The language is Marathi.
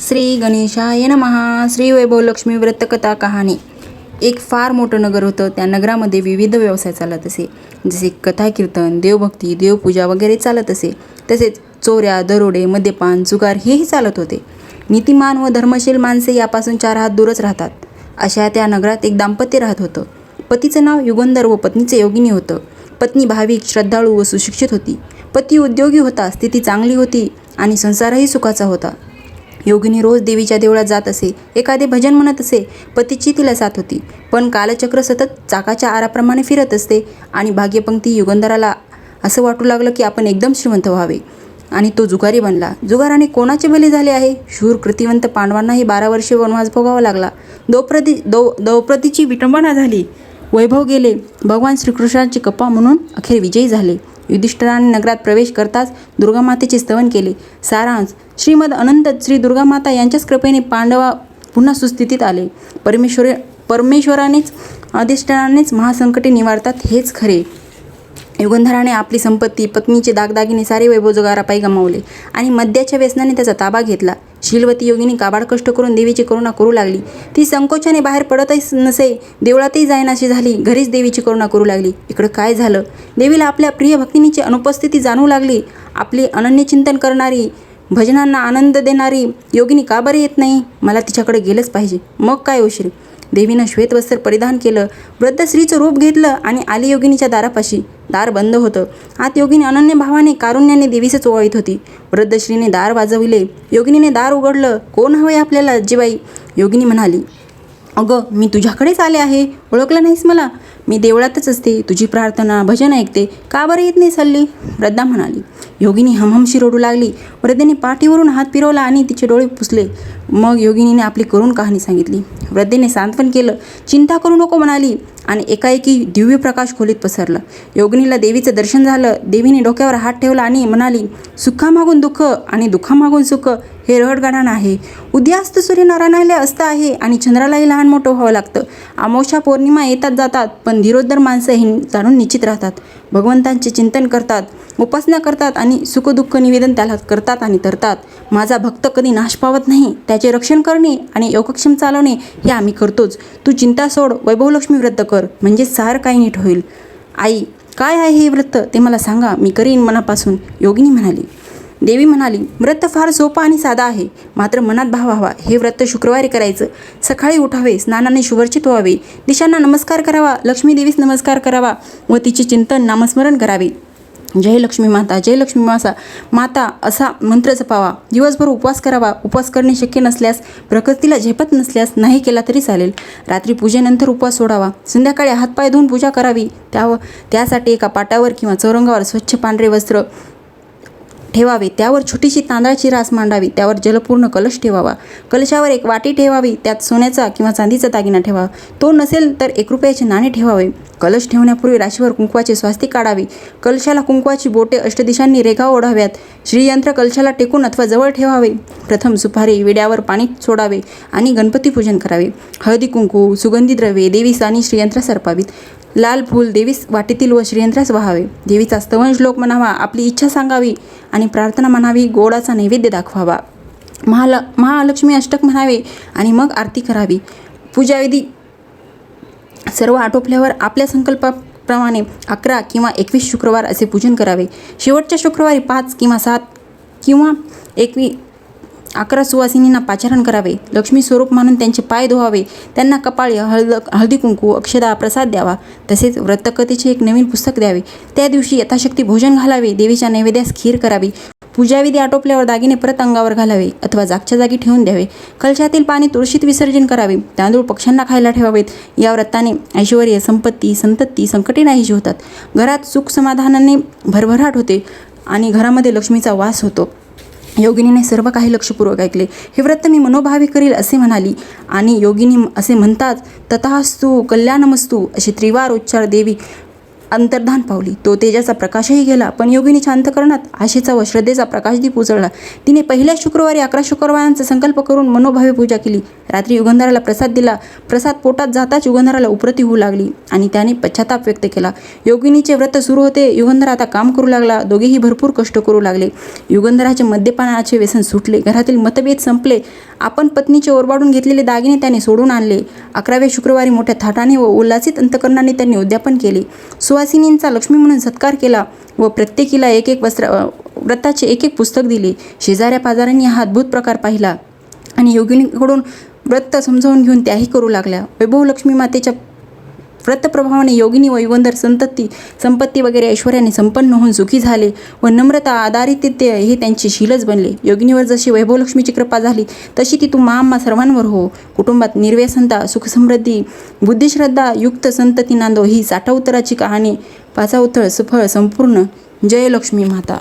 श्री गणेशाय नमः. श्री वैभवलक्ष्मी व्रतकथा कहाणी. एक फार मोठं नगर होतं. त्या नगरामध्ये विविध व्यवसाय चालत असे, जसे कथा कीर्तन, देवभक्ती, देवपूजा वगैरे चालत असे. तसेच चोऱ्या, दरोडे, मद्यपान, जुगार हेही चालत होते. नीतिमान व धर्मशील माणसे यापासून 4 हात दूरच राहतात. अशा त्या नगरात एक दाम्पत्य राहत होतं. पतीचं नाव युगंधर व पत्नीचे योगिनी होतं. पत्नी भाविक, श्रद्धाळू व सुशिक्षित होती. पती उद्योगी होता, स्थिती चांगली होती आणि संसारही सुखाचा होता. योगिनी रोज देवीच्या देवळात जात असे, एखादे भजन म्हणत असे. पतीची तिला साथ होती, पण कालचक्र सतत चाकाच्या आराप्रमाणे फिरत असते आणि भाग्यपंक्ती युगंधराला असं वाटू लागलं की आपण एकदम श्रीमंत व्हावे आणि तो जुगारी बनला. जुगाराने कोणाचे बली झाले आहे? शूर कृतिवंत पांडवांनाही 12 वर्षे वनवास भोगावा लागला. द्रौपदीची विटंबना झाली, वैभव गेले. भगवान श्रीकृष्णाची कृपा म्हणून अखेर विजयी झाले. युधिष्ठिराने नगरात प्रवेश करताच दुर्गामातेचे स्तवन केले. सारांश: श्रीमद अनंत श्री दुर्गामाता यांच्याच कृपेने पांडवा पुन्हा सुस्थितीत आले. परमेश्वरानेच अधिष्ठानानेच महासंकटे निवारतात हेच खरे. युगंधराने आपली संपत्ती, पत्नीचे दागदागिने, सारे वैभव जुगारापायी गमावले आणि मद्याच्या व्यसनाने त्याचा ताबा घेतला. शीलवती योगिनी काबाड कष्ट करून देवीची करुणा करू लागली. ती संकोचाने बाहेर पडतच नसे, देवळातही जायनाशी झाली. घरीच देवीची करुणा करू लागली. इकडं काय झालं? देवीला आपल्या प्रिय भक्तिनीची अनुपस्थिती जाणवू लागली. आपले अनन्य चिंतन करणारी, भजनांना आनंद देणारी योगिनी का बरे येत नाही? मला तिच्याकडे गेलंच पाहिजे. मग काय उशीर? देवीनं श्वेतवस्त्र परिधान केलं, वृद्ध स्त्रीचं रूप घेतलं आणि आली योगिनीच्या दारापाशी. दार बंद होतं. आत योगिनी अनन्य भावाने, कारुण्याने देवीचं चोवाळीत होती. वृद्ध स्त्रीने दार वाजविले. योगिनीने दार उघडलं. कोण हवंय आपल्याला आजीबाई? योगिनी म्हणाली, अगं, मी तुझ्याकडेच आले आहे. ओळखलं नाहीस मला? मी देवळातच असते, तुझी प्रार्थना, भजन ऐकते. का बरं येत नाहीस हल्ली? वृद्धा म्हणाली. योगिनी हमहमशी रडू लागली. वृद्धेने पाठीवरून हात फिरवला आणि तिचे डोळे पुसले. मग योगिनीने आपली करुण कहाणी सांगितली. वृद्धेने सांत्वन केलं. चिंता करू नको म्हणाली आणि एकाएकी दिव्य प्रकाश खोलीत पसरला. योगिनीला देवीचं दर्शन झालं. देवीने डोक्यावर हात ठेवला आणि म्हणाली, सुखामागून दुःख आणि दुःखामागून सुख हे रहडगाणं आहे. उदयास्त सूर्यनारायणाला असतं आहे आणि चंद्रालाही लहान मोठं व्हावं लागतं. अमावस्या पौर्णिमा येतात जातात, पण धीरोद्धर माणसं ही जाणून निश्चित राहतात. भगवंतांचे चिंतन करतात, उपासना करतात आणि सुखदुःख निवेदन त्याला करतात आणि तरतात. माझा भक्त कधी नाश पावत नाही. त्याचे रक्षण करणे आणि योगक्षेम चालवणे हे आम्ही करतोच. तू चिंता सोड, वैभवलक्ष्मी व्रत कर, म्हणजे सारं काही नीट होईल. आई, काय आहे हे व्रत ते मला सांगा, मी करीन मनापासून. योगिनी म्हणाली. देवी म्हणाली, व्रत फार सोपं आणि साधा आहे, मात्र मनात भाव हवा. हे व्रत शुक्रवारी करायचं. सकाळी उठावे, स्नानाने शुभर्चित व्हावे, दिशांना नमस्कार करावा, लक्ष्मी देवीस नमस्कार करावा व तिचे चिंतन नामस्मरण करावे. जय लक्ष्मी माता, जय लक्ष्मी माता असा मंत्र जपावा. दिवसभर उपवास करावा. उपवास करणे शक्य नसल्यास, प्रकृतीला झेपत नसल्यास नाही केला तरी चालेल. रात्री पूजेनंतर उपवास सोडावा. संध्याकाळी हातपाय धुवून पूजा करावी. त्यासाठी एका पाटावर किंवा चौरंगावर स्वच्छ पांढरे वस्त्र ठेवावे. त्यावर छोटीशी तांदळाची रास मांडावी. त्यावर जलपूर्ण कलश ठेवावा. कलशावर एक वाटी ठेवावी. त्यात सोन्याचा किंवा चांदीचा दागिना ठेवावा. तो नसेल तर 1 रुपयाचे नाणे ठेवावे. कलश ठेवण्यापूर्वी राशीवर कुंकवाचे स्वास्तिक काढावे. कलशाला कुंकवाची बोटे अष्टदिशांनी रेखा ओढाव्यात. श्रीयंत्र कलशाला टेकून अथवा जवळ ठेवावे. प्रथम सुपारी विड्यावर पाणी सोडावे आणि गणपती पूजन करावे. हळदी कुंकू, सुगंधी द्रव्ये देवीस आणि श्रीयंत्रास अर्पावीत. लाल फूल देवीस वाटेतील व श्रीयंत्रास वाहावे. देवीचा स्तवन श्लोक म्हणावा. आपली इच्छा सांगावी आणि प्रार्थना म्हणावी. गोडाचा नैवेद्य दाखवावा. महालक्ष्मी अष्टक म्हणावे आणि मग आरती करावी. पूजाविधी सर्व आटोपल्यावर आपल्या संकल्पाप्रमाणे 11 किंवा 21 शुक्रवार असे पूजन करावे. शेवटच्या शुक्रवारी 5 किंवा 7 किंवा 11 सुवासिनींना पाचारण करावे. लक्ष्मी स्वरूप मानून त्यांचे पाय धुवावे. त्यांना कपाळी हळदी कुंकू, अक्षदा, प्रसाद द्यावा. तसेच व्रतकथेचे एक नवीन पुस्तक द्यावे. त्या दिवशी यथाशक्ती भोजन घालावे. देवीच्या नैवेद्यास खीर करावी. पूजाविधी आटोपल्यावर दागिने परत अंगावर घालावे अथवा जागच्या जागी ठेवून द्यावे. कलशातील पाणी तुळशीत विसर्जन करावे. तांदूळ पक्ष्यांना खायला ठेवावेत. या व्रताने ऐश्वर्य, संपत्ती, संतती, संकटे नाहीशी होतात. घरात सुख समाधानाने भरभराट होते आणि घरामध्ये लक्ष्मीचा वास होतो. योगिनीने सर्व काही लक्षपूर्वक ऐकले. हे व्रत मी मनोभावे करील असे म्हणाली आणि योगिनी असे म्हणताच तथास्तु कल्याणमस्तु असे त्रिवार उच्चार देवी अंतर्धान पावली. तो तेजाचा प्रकाशही गेला, पण योगिनीच्या अंतःकरणात आशेचा व श्रद्धेचा प्रकाशदीप उजळला. तिने पहिल्या शुक्रवारी 11 शुक्रवारांचा संकल्प करून मनोभावे पूजा केली. रात्री युगंधराला प्रसाद दिला. प्रसाद पोटात जाताच युगंधराला उपरती होऊ लागली आणि त्याने पश्चाताप व्यक्त केला. योगिनीचे व्रत सुरू होते. युगंधर आता काम करू लागला. दोघेही भरपूर कष्ट करू लागले. युगंधराचे मद्यपानाचे व्यसन सुटले. घरातील मतभेद संपले आपण पत्नीचे ओरबाडून घेतलेले दागिने त्याने सोडून आणले. 11व्या शुक्रवारी मोठ्या थाटाने व उल्हासित अंतकरणाने त्यांनी उद्यापन केले. सुवासिनींचा लक्ष्मी म्हणून सत्कार केला व प्रत्येकीला एक एक व्रताचे एक एक पुस्तक दिले. शेजाऱ्या पाजाऱ्यांनी हा अद्भुत प्रकार पाहिला आणि योगिनीकडून व्रत समजावून घेऊन त्याही करू लागल्या. वैभव लक्ष्मी मातेच्या व्रतप्रभावाने योगिनी व युगंधर संपत्ती वगैरे ऐश्वर्याने संपन्न होऊन सुखी झाले व नम्रता आधारित्य हे त्यांचे शीलच बनले. योगिनीवर जशी वैभवलक्ष्मीची कृपा झाली तशी ती तुम्हा आम्हा सर्वांवर हो. कुटुंबात निर्व्यसनता, सुखसमृद्धी, बुद्धिश्रद्धा युक्त संतती नांदो ही 60 उत्तराची कहाणी. 5 उथळ सफळ संपूर्ण. जय लक्ष्मी माता.